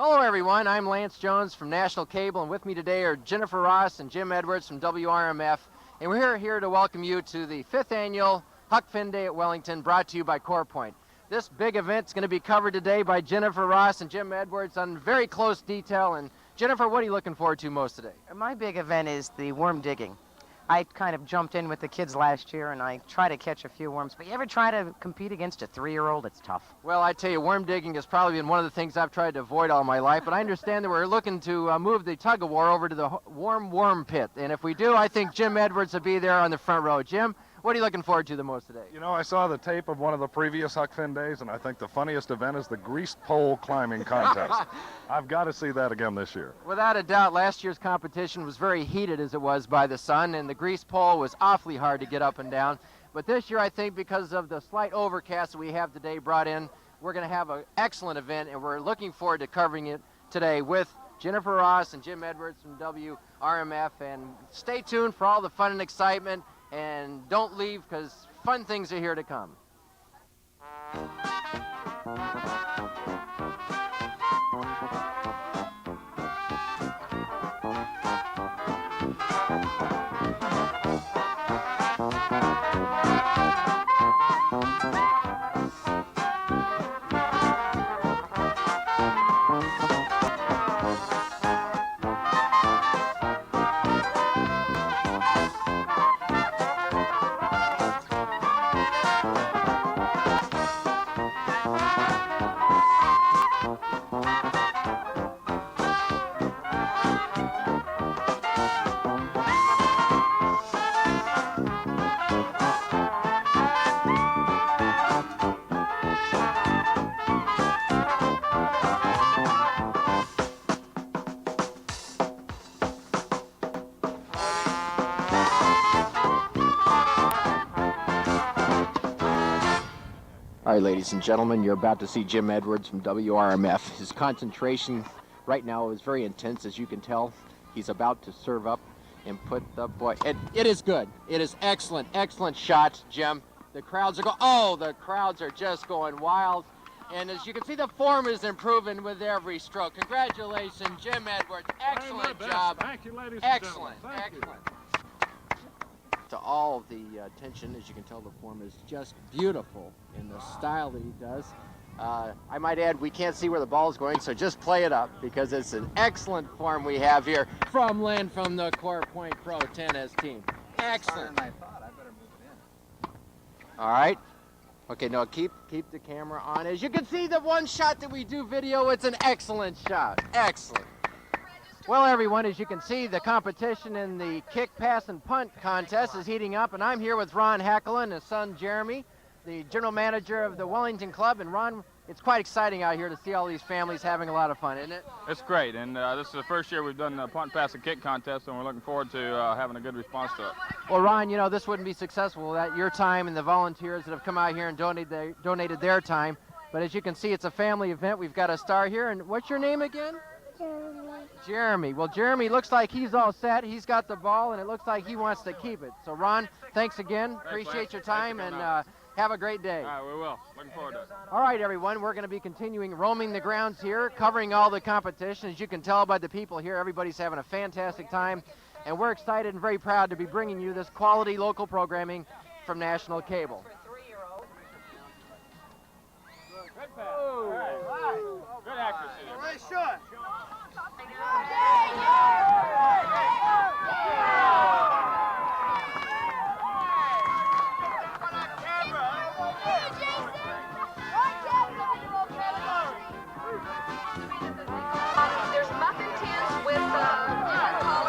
Hello everyone, I'm Lance Jones from National Cable, and with me today are Jennifer Ross and Jim Edwards from WRMF, and we're here to welcome you to the 5th annual Huck Finn Day at Wellington, brought to you by CorePoint. This big event is going to be covered today by Jennifer Ross and Jim Edwards on very close detail. And Jennifer, what are you looking forward to most today? My big event is the worm digging. I kind of jumped in with the kids last year, and I try to catch a few worms. But you ever try to compete against a 3-year-old? It's tough. Well, I tell you, worm digging has probably been one of the things I've tried to avoid all my life. But I understand that we're looking to move the tug-of-war over to the warm worm pit. And if we do, I think Jim Edwards will be there on the front row. Jim, what are you looking forward to the most today? You know, I saw the tape of one of the previous Huck Finn Days, and I think the funniest event is the greased pole climbing contest. I've got to see that again this year. Without a doubt, last year's competition was very heated as it was by the sun, and the grease pole was awfully hard to get up and down. But this year, I think because of the slight overcast that we have today brought in, we're going to have an excellent event, and we're looking forward to covering it today with Jennifer Ross and Jim Edwards from WRMF. And stay tuned for all the fun and excitement, and don't leave because fun things are here to come. All right, ladies and gentlemen, you're about to see Jim Edwards from WRMF. His concentration right now is very intense, as you can tell. He's about to serve up and put the boy. It is good. It is excellent, excellent shot, Jim. The crowds are the crowds are just going wild. And as you can see, the form is improving with every stroke. Congratulations, Jim Edwards. Excellent job. Thank you, ladies and Excellent, gentlemen. Thank you. excellent. To all the attention, as you can tell, the form is just beautiful in the style that he does. I might add, we can't see where the ball is going, so just play it up because it's an excellent form we have here from Lynn from the CorePoint Pro Tennis team. Excellent. All right. Okay, no, keep the camera on. As you can see, the one shot that we do video, it's an excellent shot. Excellent. Well, everyone, as you can see, the competition in the kick, pass, and punt contest is heating up, and I'm here with Ron Hackela and his son, Jeremy, the general manager of the Wellington Club. And Ron, it's quite exciting out here to see all these families having a lot of fun, isn't it? It's great, and this is the first year we've done the punt, pass, and kick contest, and we're looking forward to having a good response to it. Well, Ron, you know, this wouldn't be successful without your time and the volunteers that have come out here and donated their time. But as you can see, it's a family event. We've got a star here, and what's your name again? Jeremy. Well, Jeremy looks like he's all set. He's got the ball, and it looks like he wants to keep it. So, Ron, thanks again. Appreciate your time, and have a great day. All right, we will. Looking forward to it. All right, everyone, we're going to be continuing roaming the grounds here, covering all the competition. As you can tell by the people here, everybody's having a fantastic time, and we're excited and very proud to be bringing you this quality local programming from National Cable. Good pass. All right. Good accuracy there. Nice shot. There's muffin tins with tennis ball.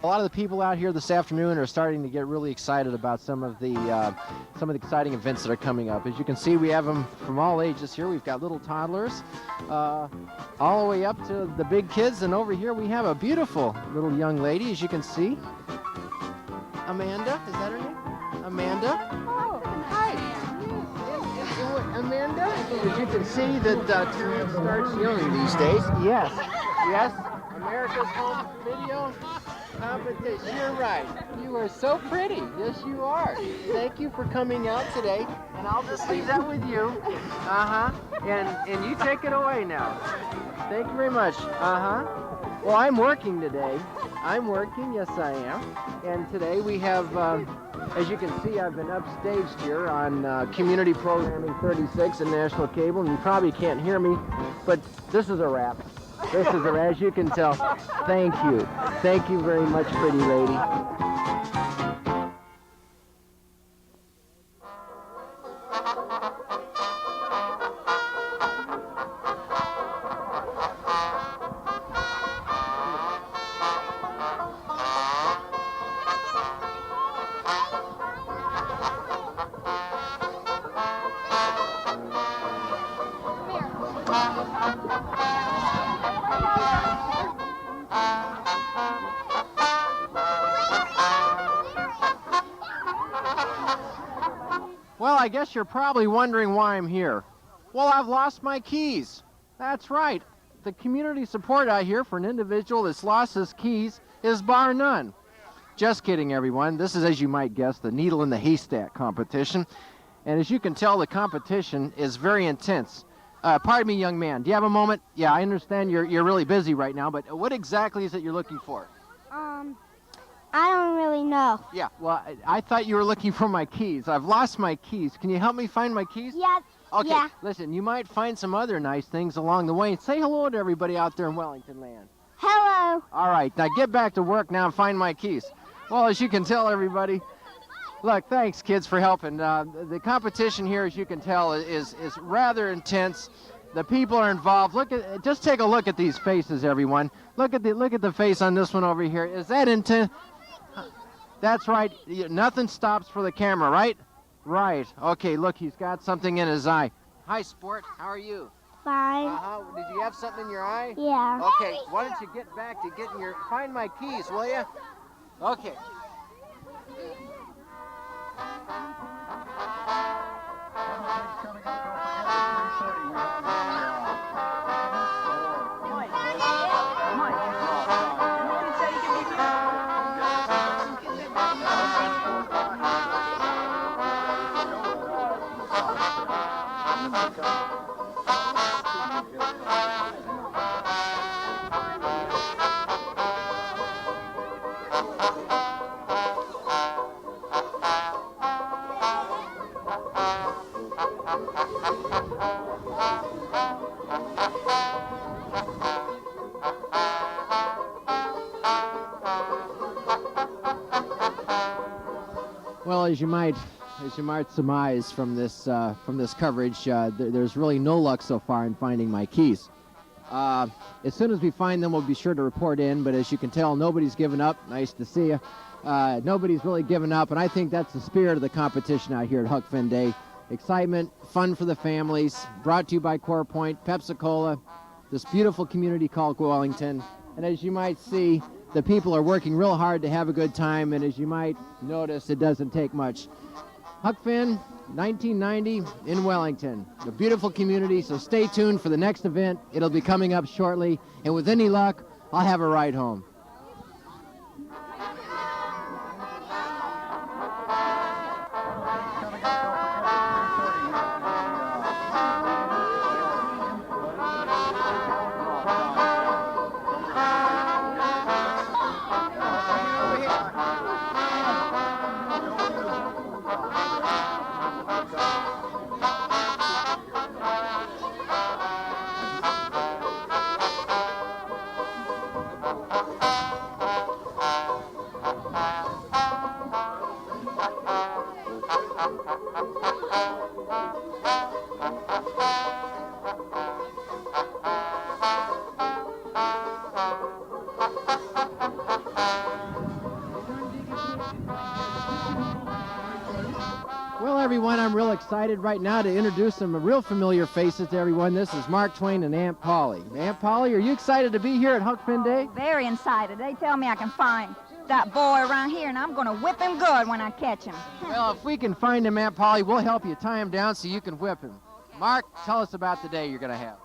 A lot of the people out here this afternoon are starting to get really excited about some of the exciting events that are coming up. As you can see, we have them from all ages here. We've got little toddlers, all the way up to the big kids, and over here we have a beautiful little young lady, as you can see. Amanda, is that her name? Amanda. Oh, hi. Amanda, as you can see, that time starts young these days. Yes, yes. America's Home Video Competition. You're right. You are so pretty. Yes, you are. Thank you for coming out today, and I'll just leave that with you. And you take it away now. Thank you very much. Well, I'm working today. I'm working. Yes, I am. And today we have, as you can see, I've been upstaged here on Community Programming 36 and National Cable, and you probably can't hear me, but this is a wrap. This is a wrap, as you can tell. Thank you. Thank you very much, pretty lady. Well, I guess you're probably wondering why I'm here. Well, I've lost my keys. That's right. The community support out here for an individual that's lost his keys is bar none. Just kidding, everyone. This is, as you might guess, the needle in the haystack competition. And as you can tell, the competition is very intense. Pardon me, young man. Do you have a moment? Yeah, I understand you're really busy right now, but what exactly is it you're looking for? I don't really know. Yeah, well, I thought you were looking for my keys. I've lost my keys. Can you help me find my keys? Yeah. Okay, Yeah. listen, you might find some other nice things along the way. Say hello to everybody out there in Wellington land. Hello. All right, now get back to work now and find my keys. Well, as you can tell, everybody, look, thanks, kids, for helping. The competition here, as you can tell, is rather intense. The people are involved. Just take a look at these faces, everyone. Look at the face on this one over here. Is that intense? That's right. Nothing stops for the camera, right? Right. Okay, look, he's got something in his eye. Hi, sport. How are you? Fine. Did you have something in your eye? Yeah. Okay, why don't you get back to getting find my keys, will you? Okay. Well, as you might surmise from this coverage, there's really no luck so far in finding my keys. As soon as we find them, we'll be sure to report in. But as you can tell, nobody's given up. Nice to see you. Nobody's really given up, and I think that's the spirit of the competition out here at Huck Finn Day. Excitement, fun for the families. Brought to you by CorePoint, Pepsi-Cola, this beautiful community called Wellington. And as you might see, the people are working real hard to have a good time, and as you might notice, it doesn't take much. Huck Finn, 1990 in Wellington, a beautiful community, so stay tuned for the next event. It'll be coming up shortly, and with any luck, I'll have a ride home. excited right now to introduce some real familiar faces to everyone. This is Mark Twain and Aunt Polly. Aunt Polly, are you excited to be here at Huck Finn Day? Very excited. They tell me I can find that boy around here, and I'm going to whip him good when I catch him. Well, if we can find him, Aunt Polly, we'll help you tie him down so you can whip him. Mark, tell us about the day you're going to have.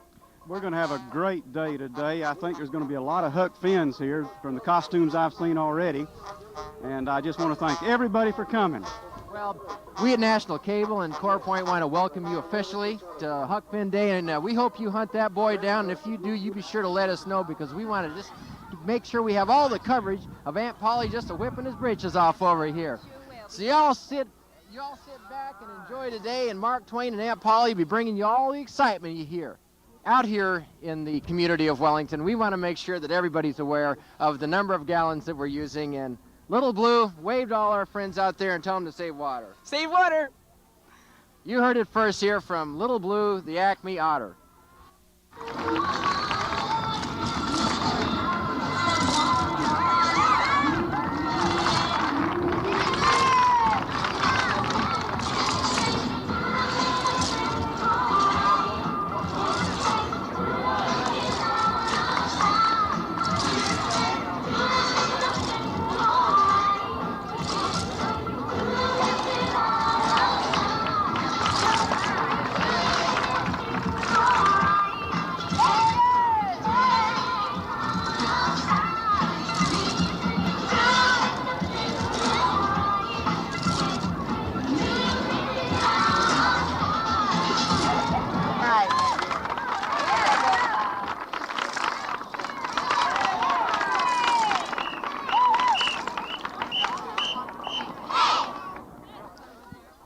We're going to have a great day today. I think there's going to be a lot of Huck Finns here from the costumes I've seen already. And I just want to thank everybody for coming. Well, we at National Cable and Core Point want to welcome you officially to Huck Finn Day, and we hope you hunt that boy down. And if you do, you be sure to let us know, because we want to just make sure we have all the coverage of Aunt Polly just whipping his britches off over here. So y'all sit back and enjoy today, and Mark Twain and Aunt Polly will be bringing you all the excitement you hear. Out here in the community of Wellington, we want to make sure that everybody's aware of the number of gallons that we're using. And Little Blue waved all our friends out there and tell them to save water. Save water! You heard it first here from Little Blue, the Acme Otter.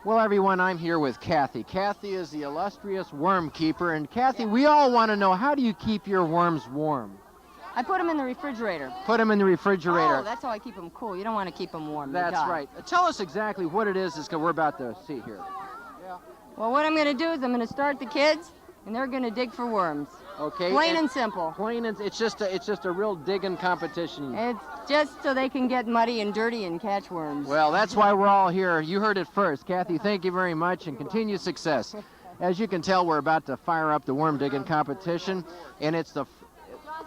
Well, everyone, I'm here with Kathy. Kathy is the illustrious worm keeper. And Kathy, we all want to know, how do you keep your worms warm? I put them in the refrigerator. Put them in the refrigerator. Oh, that's how I keep them cool. You don't want to keep them warm. That's right. Tell us exactly what it is we're about to see here. Well, what I'm going to do is I'm going to start the kids, and they're going to dig for worms. Okay. Plain and simple. Plain and it's just a real digging competition. It's just so they can get muddy and dirty and catch worms. Well, that's why we're all here. You heard it first. Kathy, thank you very much, and continued success. As you can tell, we're about to fire up the worm digging competition, and it's the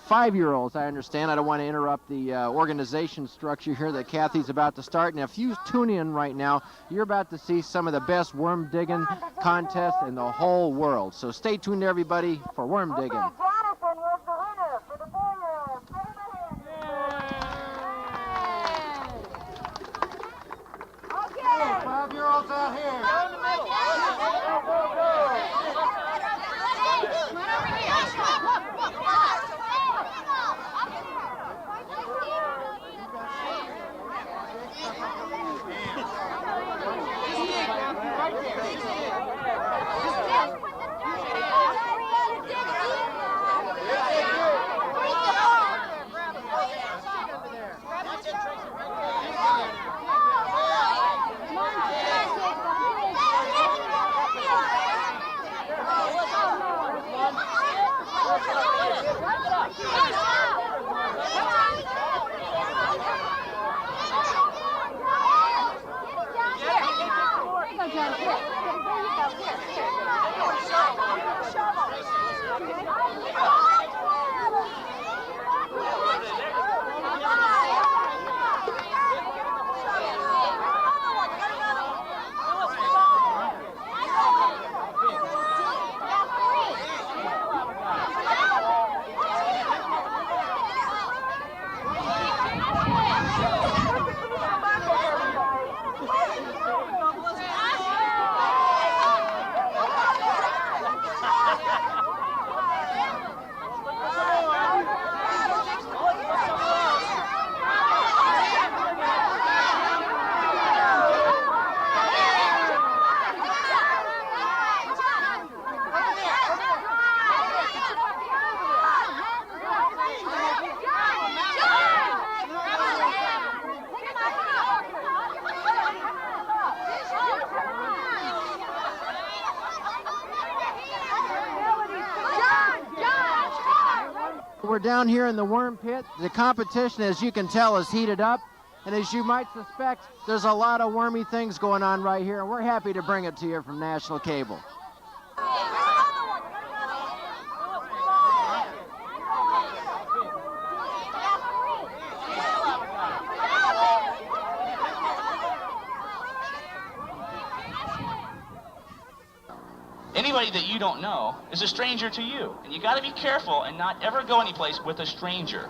5-year-olds, I understand. I don't want to interrupt the organization structure here that Kathy's about to start. And if you tune in right now, you're about to see some of the best worm digging contests in the whole world. So stay tuned, everybody, for worm digging. Jonathan was the winner for the boys. Okay. 5-year-olds out here. Go in the middle. Go. We're down here in the worm pit. The competition, as you can tell, is heated up. And as you might suspect, there's a lot of wormy things going on right here, and we're happy to bring it to you from National Cable. Anybody that you don't know is a stranger to you, and you got to be careful and not ever go anyplace with a stranger.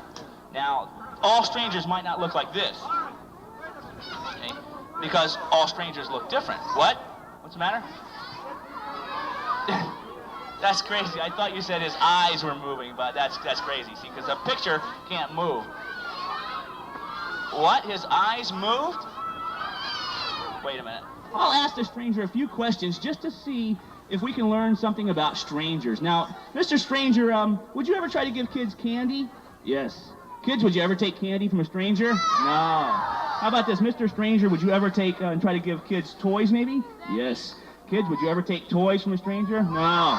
Now, all strangers might not look like this, okay? Because all strangers look different. What? What's the matter? That's crazy. I thought you said his eyes were moving, but that's crazy. See, because a picture can't move. What? His eyes moved? Wait a minute. I'll ask the stranger a few questions just to see if we can learn something about strangers. Now, Mr. Stranger, would you ever try to give kids candy? Yes. Kids, would you ever take candy from a stranger? No. How about this, Mr. Stranger, would you ever take and try to give kids toys, maybe? Yes. Kids, would you ever take toys from a stranger? No.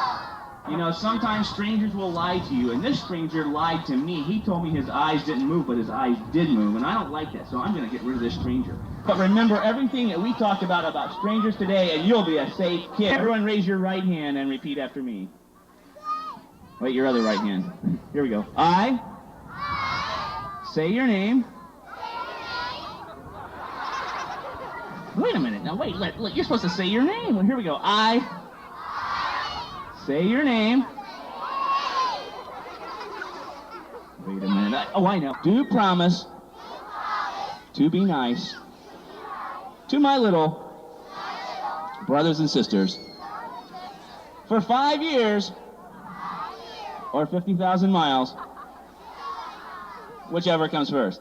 You know, sometimes strangers will lie to you, and this stranger lied to me. He told me his eyes didn't move, but his eyes did move, and I don't like that, so I'm going to get rid of this stranger. But remember everything that we talked about strangers today, and you'll be a safe kid. Everyone raise your right hand and repeat after me. Wait, your other right hand. Here we go. I say your name. Wait a minute. Now, wait. You're supposed to say your name. Well, here we go. I say your name. Wait a minute. Oh, I know. Do promise to be nice to my little brothers and sisters for 5 years or 50,000 miles, whichever comes first.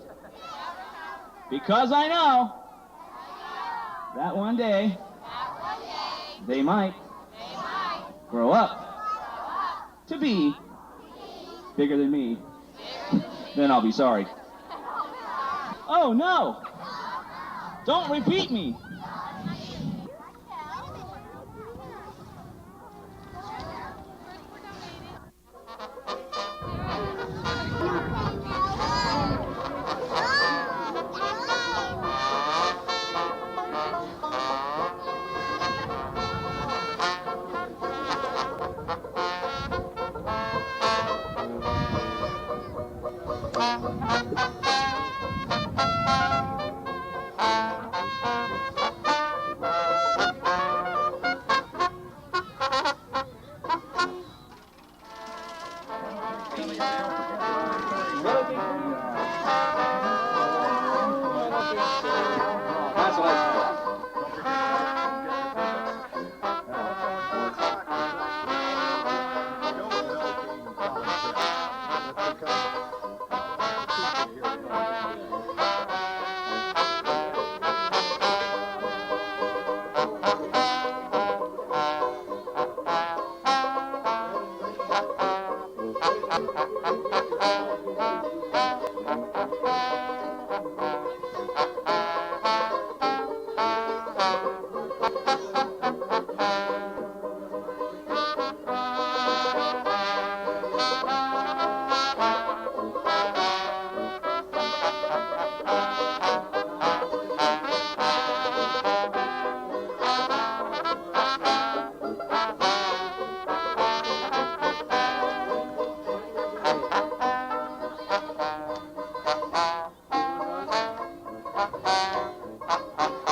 Because I know that one day they might grow up to be bigger than me. Then I'll be sorry. Oh no! Don't repeat me!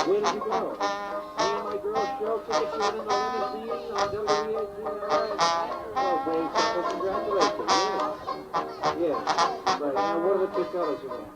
Where did you go? Me and my girl Cheryl took a trip in the limousine on WEAC. Oh, Dave, well, congratulations. Yes. Right. Now, what are the two fellas you want?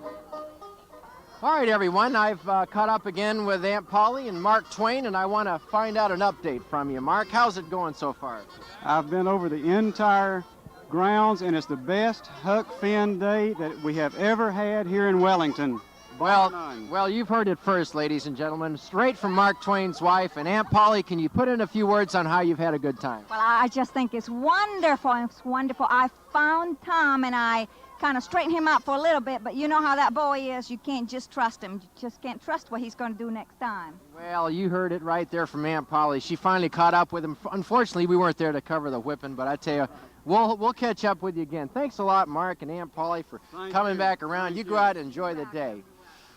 All right, everyone, I've caught up again with Aunt Polly and Mark Twain, and I want to find out an update from you. Mark, how's it going so far? I've been over the entire grounds, and it's the best Huck Finn Day that we have ever had here in Wellington. Well, you've heard it first, ladies and gentlemen, straight from Mark Twain's wife. And Aunt Polly, can you put in a few words on how you've had a good time? Well, I just think it's wonderful. It's wonderful. I found Tom, and I kind of straightened him out for a little bit, but you know how that boy is. You can't just trust him. You just can't trust what he's going to do next time. Well, you heard it right there from Aunt Polly. She finally caught up with him. Unfortunately, we weren't there to cover the whipping, but I tell you, we'll catch up with you again. Thanks a lot, Mark and Aunt Polly, for coming back around. You go out and enjoy the day.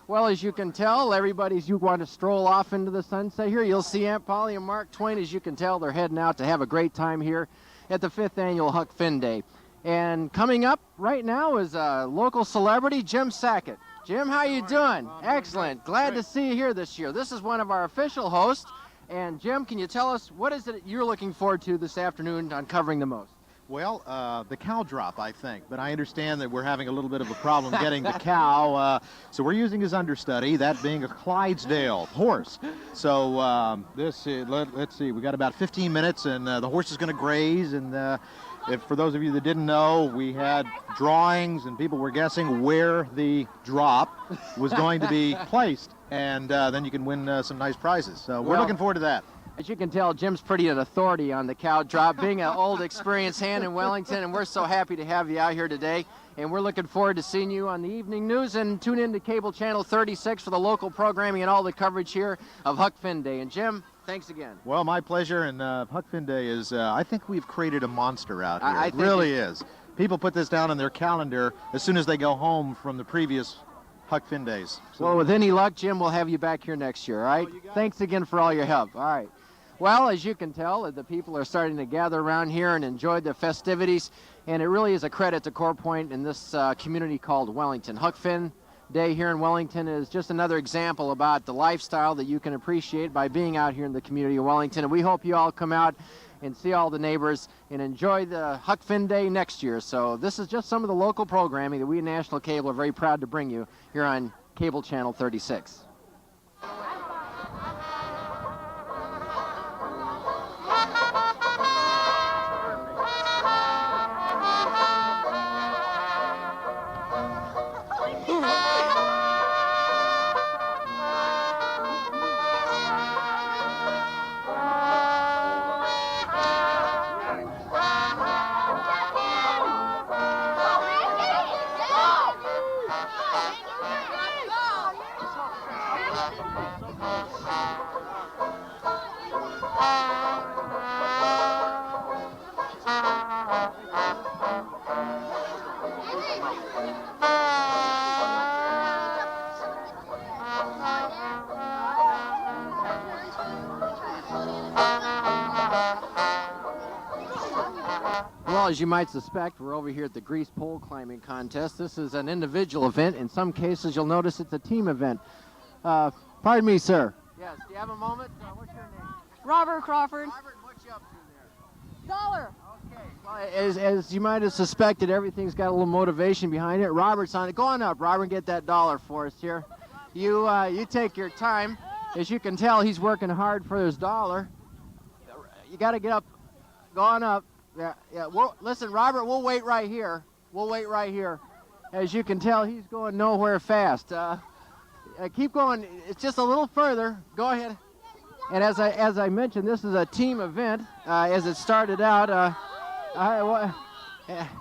Well, as you can tell, you want to stroll off into the sunset here. You'll see Aunt Polly and Mark Twain. As you can tell, they're heading out to have a great time here at the 5th annual Huck Finn Day. And coming up right now is a local celebrity, Jim Sackett. Jim, how you doing? Excellent. Glad to see you here this year. This is one of our official hosts. And Jim, can you tell us what is it you're looking forward to this afternoon on covering the most? Well, the cow drop, I think. But I understand that we're having a little bit of a problem getting the cow. So we're using his understudy, that being a Clydesdale horse. So let's see, we got about 15 minutes, and the horse is going to graze. And for those of you that didn't know, we had drawings, and people were guessing where the drop was going to be placed. And then you can win some nice prizes. So we're looking forward to that. As you can tell, Jim's pretty an authority on the cow drop, being an old experienced hand in Wellington, and we're so happy to have you out here today. And we're looking forward to seeing you on the evening news, and tune in to Cable Channel 36 for the local programming and all the coverage here of Huck Finn Day. And Jim, thanks again. Well, my pleasure, and Huck Finn Day is, I think we've created a monster out here. I it really is. People put this down on their calendar as soon as they go home from the previous Huck Finn Days. So, well, with any luck, Jim, we'll have you back here next year, all right? Thanks again for all your help. All right. Well, as you can tell, the people are starting to gather around here and enjoy the festivities, and it really is a credit to Core Point in this community called Wellington. Huck Finn Day here in Wellington is just another example about the lifestyle that you can appreciate by being out here in the community of Wellington, and we hope you all come out and see all the neighbors and enjoy the Huck Finn Day next year. So this is just some of the local programming that we at National Cable are very proud to bring you here on Cable Channel 36. Well, as you might suspect, we're over here at the Grease Pole Climbing Contest. This is an individual event. In some cases, you'll notice it's a team event. Pardon me, sir. Yes, do you have a moment? What's your name? Robert Crawford. Robert, what you up to there? Dollar. Okay. Well, as you might have suspected, everything's got a little motivation behind it. Robert's on it. Go on up, Robert, and get that $1 for us here. You take your time. As you can tell, he's working hard for his $1. You got to get up. Go on up. Yeah. Well, listen, Robert, we'll wait right here. We'll wait right here. As you can tell, he's going nowhere fast. Keep going. It's just a little further. Go ahead. And as I mentioned, this is a team event. As it started out,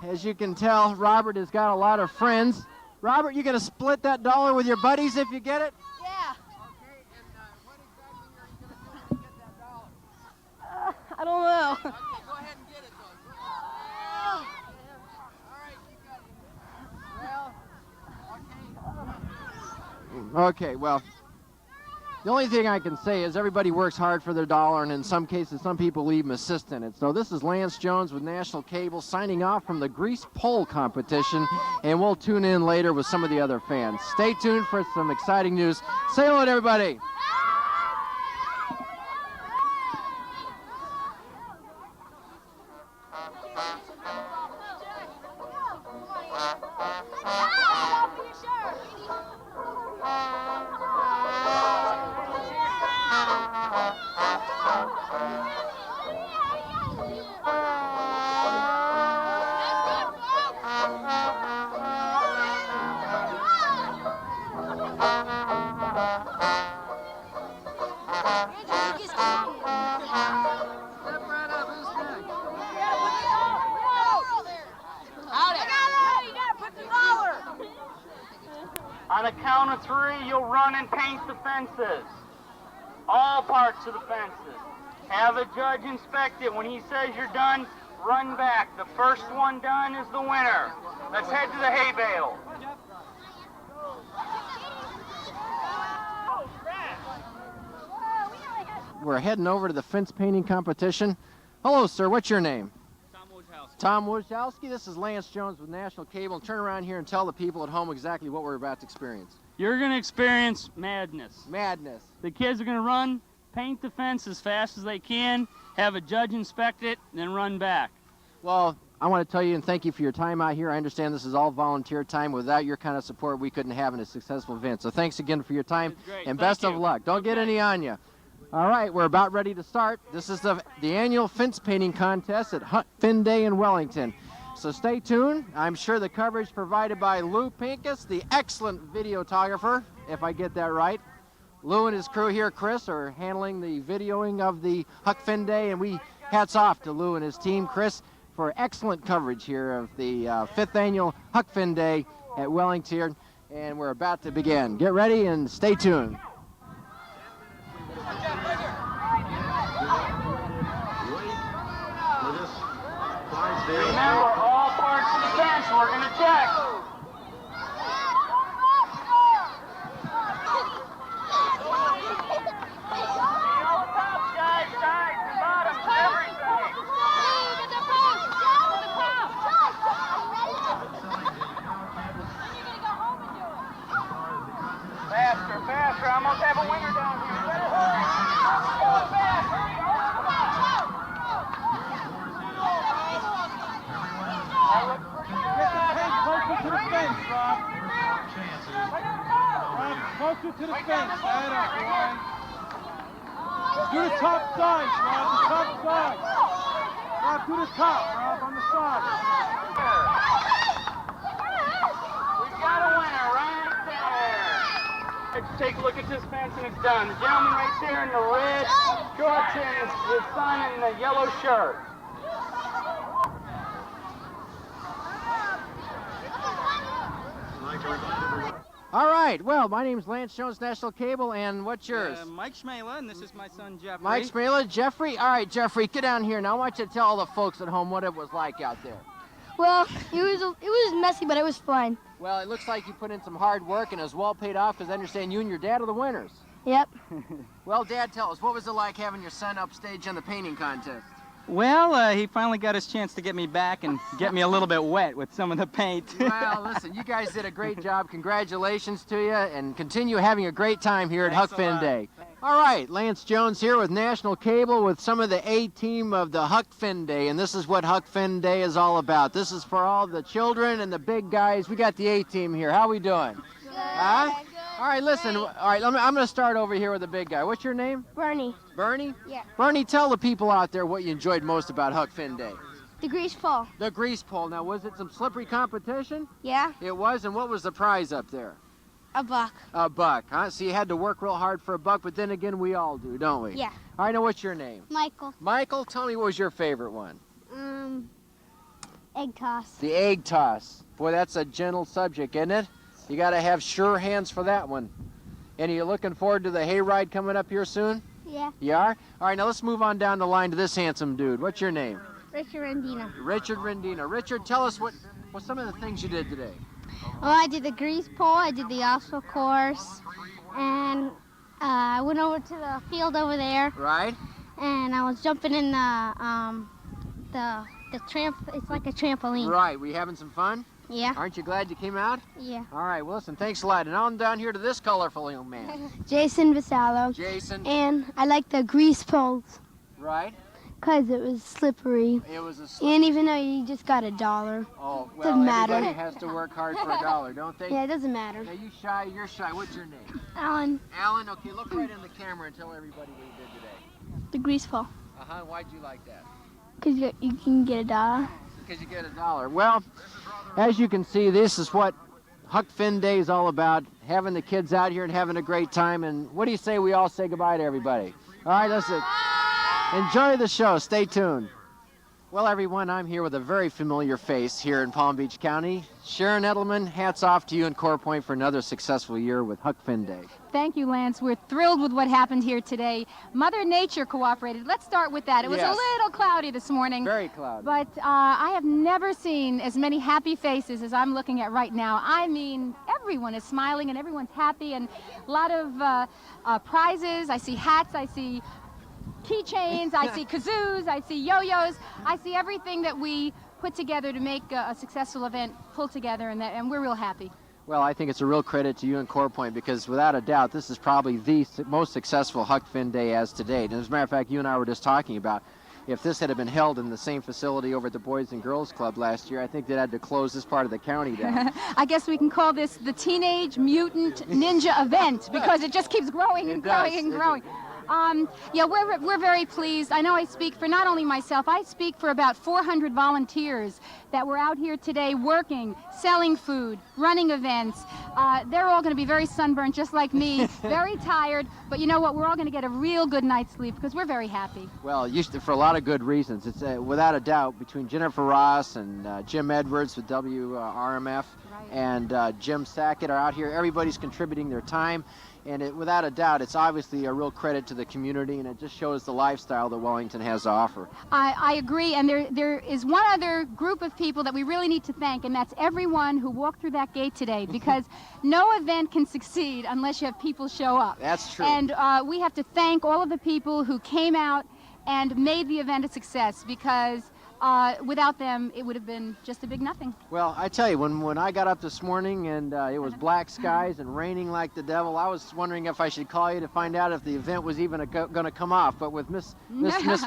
as you can tell, Robert has got a lot of friends. Robert, you going to split that $1 with your buddies if you get it? Yeah. Okay. And what exactly are you going to do to get that $1? I don't know. Okay, go ahead and get it, though. All right, you got it. Well, okay, well, the only thing I can say is everybody works hard for their $1, and in some cases, some people leave them assist in it. So this is Lance Jones with National Cable signing off from the Grease Pole competition, and we'll tune in later with some of the other fans. Stay tuned for some exciting news. Say hello to everybody. On a count of 3, you'll run and paint the fences. All parts of the fences. Have a judge inspect it. When he says you're done, run back. The first one done is the winner. Let's head to the hay bale. we're heading over to the fence painting competition. Hello, sir. What's your name? Tom Wojciechowski. This is Lance Jones with National Cable. Turn around here and tell the people at home exactly what we're about to experience. You're going to experience madness. Madness. The kids are going to run, paint the fence as fast as they can, have a judge inspect it, and then run back. Well, I want to tell you and thank you for your time out here. I understand this is all volunteer time. Without your kind of support, we couldn't have a successful event. So thanks again for your time, and best of luck. Don't get any on you. All right, we're about ready to start. This is the annual fence painting contest at Huck Finn Day in Wellington. So stay tuned. I'm sure the coverage provided by Lou Pincus, the excellent videographer, if I get that right. Lou and his crew here, Chris, are handling the videoing of the Huck Finn Day, and we hats off to Lou and his team, Chris, for excellent coverage here of the 5th annual Huck Finn Day at Wellington, and we're about to begin. Get ready and stay tuned. Remember, all parts of the fence we're going to check. Faster, faster. I almost have a winner down here. You better hurry. Go fast. Hurry, hurry. That looks pretty good. Get the paint closer to the fence, Rob. Rob, closer to the fence. That up, boy. Do the top side, Rob. The top side. Rob, do the top, Rob, on the side. We've got a winner right there. Let's take a look at this fence and it's done. The gentleman right there in the red shorts and his son in the yellow shirt. All right, well, my name's Lance Jones, National Cable, and what's yours? Mike Schmela, and this is my son, Jeffrey. Mike Schmela, Jeffrey. All right, Jeffrey, get down here. Now I want you to tell all the folks at home what it was like out there. Well, it was messy, but it was fun. Well, it looks like you put in some hard work, and it was well paid off, because I understand you and your dad are the winners. Yep. Well, Dad, tell us, what was it like having your son upstage in the painting contest? Well, he finally got his chance to get me back and get me a little bit wet with some of the paint. Well, listen, you guys did a great job. Congratulations to you, and continue having a great time here at Huck Finn Day. All right, Lance Jones here with National Cable with some of the A-team of the Huck Finn Day, and this is what Huck Finn Day is all about. This is for all the children and the big guys. We got the A-team here. How we doing? Good. Huh? All right, listen. All right, I'm going to start over here with the big guy. What's your name? Bernie. Bernie? Yeah. Bernie, tell the people out there what you enjoyed most about Huck Finn Day. The grease pole. The grease pole. Now, was it some slippery competition? Yeah. It was, and what was the prize up there? A buck. A buck, huh? So you had to work real hard for a buck, but then again, we all do, don't we? Yeah. All right, now what's your name? Michael. Michael, tell me what was your favorite one? Egg toss. The egg toss. Boy, that's a gentle subject, isn't it? You got to have sure hands for that one. And are you looking forward to the hayride coming up here soon? Yeah. You are? All right, now let's move on down the line to this handsome dude. What's your name? Richard Rendina. Richard Rendina. Richard, tell us what some of the things you did today. Well, I did the grease pole, I did the obstacle course, and I went over to the field over there. Right. And I was jumping in the it's like a trampoline. Right. Were you having some fun? Yeah. Aren't you glad you came out? Yeah. All right, well, listen, thanks a lot. And on down here to this colorful young man. Jason Vasallo. Jason. And I like the grease poles. Right. Because it was slippery. It was a slippery. And even though you just got $1. Oh, well, doesn't matter. Everybody has to work hard for $1, don't they? Yeah, it doesn't matter. Now, you're shy. What's your name? Alan. Alan, okay, look right in the camera and tell everybody what you did today. The grease pole. Uh-huh, why'd you like that? Because you can get $1. Because you get $1. Well, as you can see, this is what Huck Finn Day is all about, having the kids out here and having a great time. And what do you say we all say goodbye to everybody? All right, listen. Enjoy the show. Stay tuned. Well, everyone, I'm here with a very familiar face here in Palm Beach County. Sharon Edelman, hats off to you and Core Point for another successful year with Huck Finn Day. Thank you, Lance. We're thrilled with what happened here today. Mother Nature cooperated. Let's start with that. It was a little cloudy this morning. Very cloudy. But I have never seen as many happy faces as I'm looking at right now. I mean, everyone is smiling and everyone's happy, and a lot of prizes. I see hats. I see keychains, I see kazoos, I see yo-yos, I see everything that we put together to make a successful event pull together, and we're real happy. Well, I think it's a real credit to you and Core Point because without a doubt, this is probably the most successful Huck Finn Day as to date. And as a matter of fact, you and I were just talking about if this had been held in the same facility over at the Boys and Girls Club last year, I think they had to close this part of the county down. I guess we can call this the Teenage Mutant Ninja event because it just keeps growing and growing and growing. Yeah, we're very pleased. I know I speak for not only myself, I speak for about 400 volunteers that were out here today working, selling food, running events. They're all going to be very sunburned, just like me, very tired. But you know what? We're all going to get a real good night's sleep because we're very happy. Well, for a lot of good reasons. It's without a doubt between Jennifer Ross and Jim Edwards with WRMF and Jim Sackett are out here. Everybody's contributing their time. And without a doubt, it's obviously a real credit to the community, and it just shows the lifestyle that Wellington has to offer. I agree, and there is one other group of people that we really need to thank, and that's everyone who walked through that gate today, because no event can succeed unless you have people show up. That's true. And we have to thank all of the people who came out and made the event a success, because without them, it would have been just a big nothing. Well, I tell you, when I got up this morning and it was black skies and raining like the devil, I was wondering if I should call you to find out if the event was even going to come off. But with Miss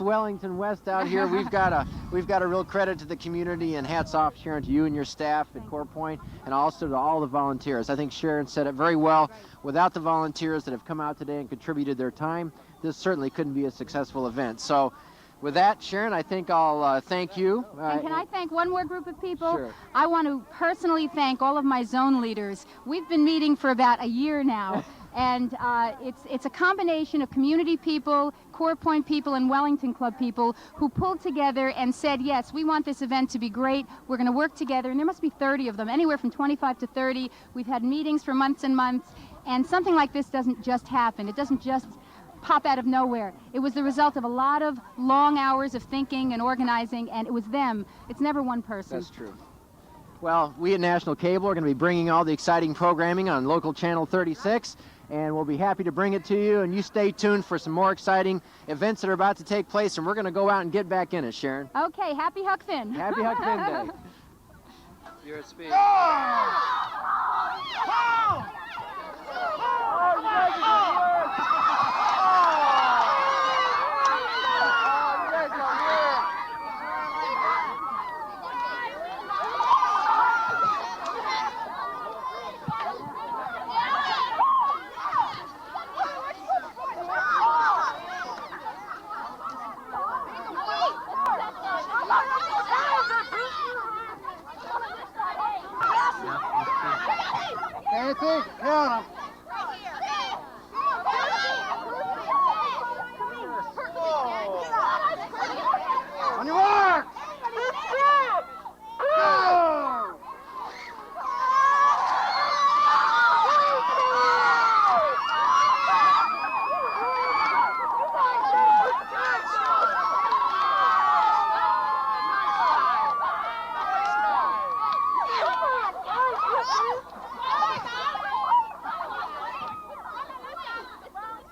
Wellington West out here, we've got a real credit to the community, and hats off, Sharon, to you and your staff at Core Point, and also to all the volunteers. I think Sharon said it very well. Without the volunteers that have come out today and contributed their time, this certainly couldn't be a successful event. So, with that, Sharon, I think I'll thank you. And can I thank one more group of people? Sure. I want to personally thank all of my zone leaders. We've been meeting for about a year now, and it's a combination of community people, Core Point people, and Wellington Club people who pulled together and said, yes, we want this event to be great. We're going to work together, and there must be 30 of them, anywhere from 25 to 30. We've had meetings for months and months, and something like this doesn't just happen. It doesn't just pop out of nowhere. It was the result of a lot of long hours of thinking and organizing, and it was them. It's never one person. That's true. Well, we at National Cable are going to be bringing all the exciting programming on local channel 36, and we'll be happy to bring it to you, and you stay tuned for some more exciting events that are about to take place, and we're going to go out and get back in it, Sharon. Okay, happy Huck Finn. Happy Huck Finn Day. You're at speed. Kathy, count 'em. On your mark! Go!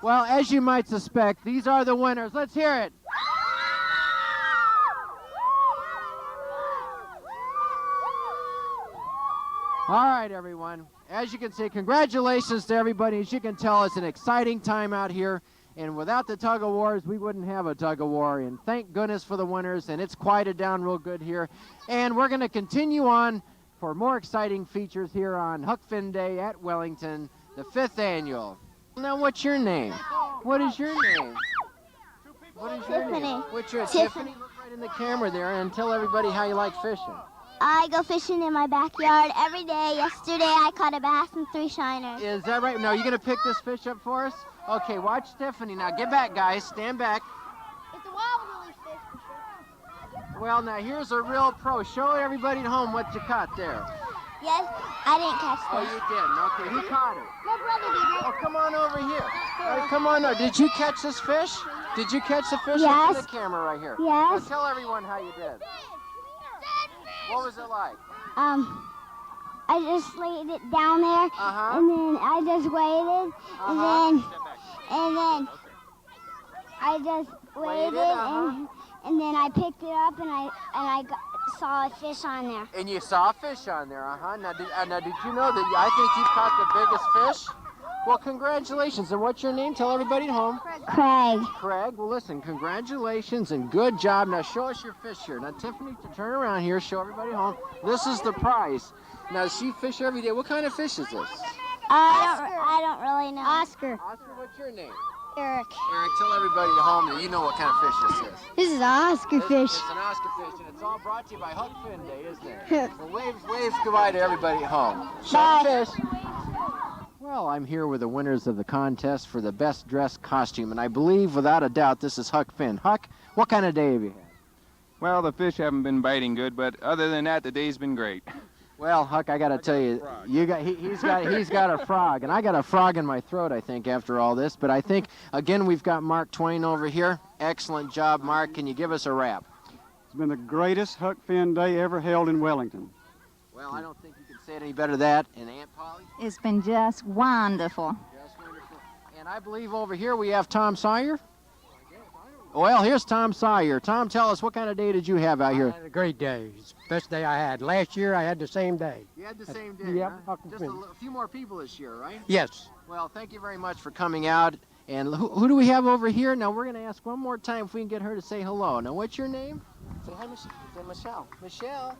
Well, as you might suspect, these are the winners. Let's hear it. All right, everyone. As you can see, congratulations to everybody. As you can tell, it's an exciting time out here. And without the tug of wars, we wouldn't have a tug of war. And thank goodness for the winners. And it's quieted down real good here. And we're going to continue on for more exciting features here on Huck Finn Day at Wellington, the 5th annual. Now, what's your name? What is your name? What is your name? What's your Tiffany? Look right in the camera there and tell everybody how you like fishing. I go fishing in my backyard every day. Yesterday I caught a bass and 3 shiners. Is that right? Now, are you going to pick this fish up for us? Okay, watch Tiffany. Now, get back, guys. Stand back. It's a wild release fish for sure. Well, now, here's a real pro. Show everybody at home what you caught there. Yes, I didn't catch Oh, this. you didn't? Okay, who caught it? My brother did. Oh, come on over here. All right, come on over. Did you catch this fish? Did you catch the fish? Yes. Look at the camera right here. Yes. Now, tell everyone how you did. What was it like? I just laid it down there, and then I just waited, and then I I just waited, and then I picked it up, and saw a fish on there. And you saw a fish on there, Now, did you know that I think you caught the biggest fish? Well, congratulations. And what's your name? Tell everybody at home. Craig. Craig. Well, listen, congratulations and good job. Now, show us your fish here. Now, Tiffany, to turn around here, show everybody at home. This is the prize. Now, does she fish every day? What kind of fish is this? I don't really know. Oscar. Oscar, what's your name? Eric. Eric, tell everybody at home that you know what kind of fish this is. This is an Oscar fish. It's an Oscar fish, and it's all brought to you by Huck Fin Day, isn't it? Well, wave goodbye to everybody at home. Show the fish. Well, I'm here with the winners of the contest for the best dressed costume, and I believe, without a doubt, this is Huck Finn. Huck, what kind of day have you had? Well, the fish haven't been biting good, but other than that, the day's been great. Well, Huck, I got to tell you, he's got a frog, and I got a frog in my throat, I think, after all this. But I think, again, we've got Mark Twain over here. Excellent job, Mark. Can you give us a wrap? It's been the greatest Huck Finn Day ever held in Wellington. Well, I don't think you can say it any better than that. And Aunt Polly? It's been just wonderful. Just wonderful. And I believe over here we have Tom Sawyer. Well, here's Tom Sawyer. Tom, tell us, what kind of day did you have out here? I had a great day. It's the best day I had. Last year I had the same day. You had the same day, Yep. huh? Just a few more people this year, right? Yes. Well, thank you very much for coming out. And who do we have over here? Now, we're going to ask one more time if we can get her to say hello. Now, what's your name? Say hi, Michelle. Michelle.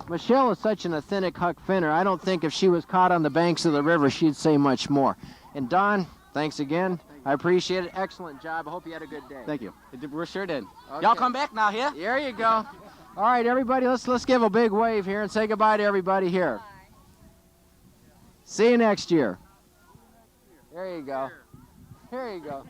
Michelle is such an authentic Huck Finner. I don't think if she was caught on the banks of the river, she'd say much more. And Don, thanks again. I appreciate it. Excellent job. I hope you had a good day. Thank you. We sure did. Okay. Y'all come back now here. There you go. All right, everybody, let's give a big wave here and say goodbye to everybody here. See you next year. There you go. Here you go.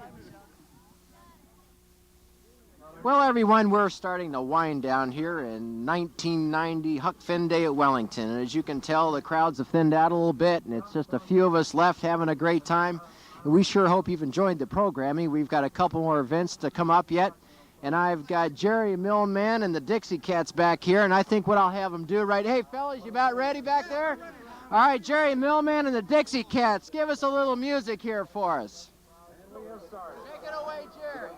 Well, everyone, we're starting to wind down here in 1990 Huck Finn Day at Wellington. And as you can tell, the crowds have thinned out a little bit, and it's just a few of us left having a great time. And we sure hope you've enjoyed the programming. We've got a couple more events to come up yet. And I've got Jerry Millman and the Dixie Cats back here, and I think what I'll have them do hey, fellas, you about ready back there? All right, Jerry Millman and the Dixie Cats, give us a little music here for us. Take it away, Jerry.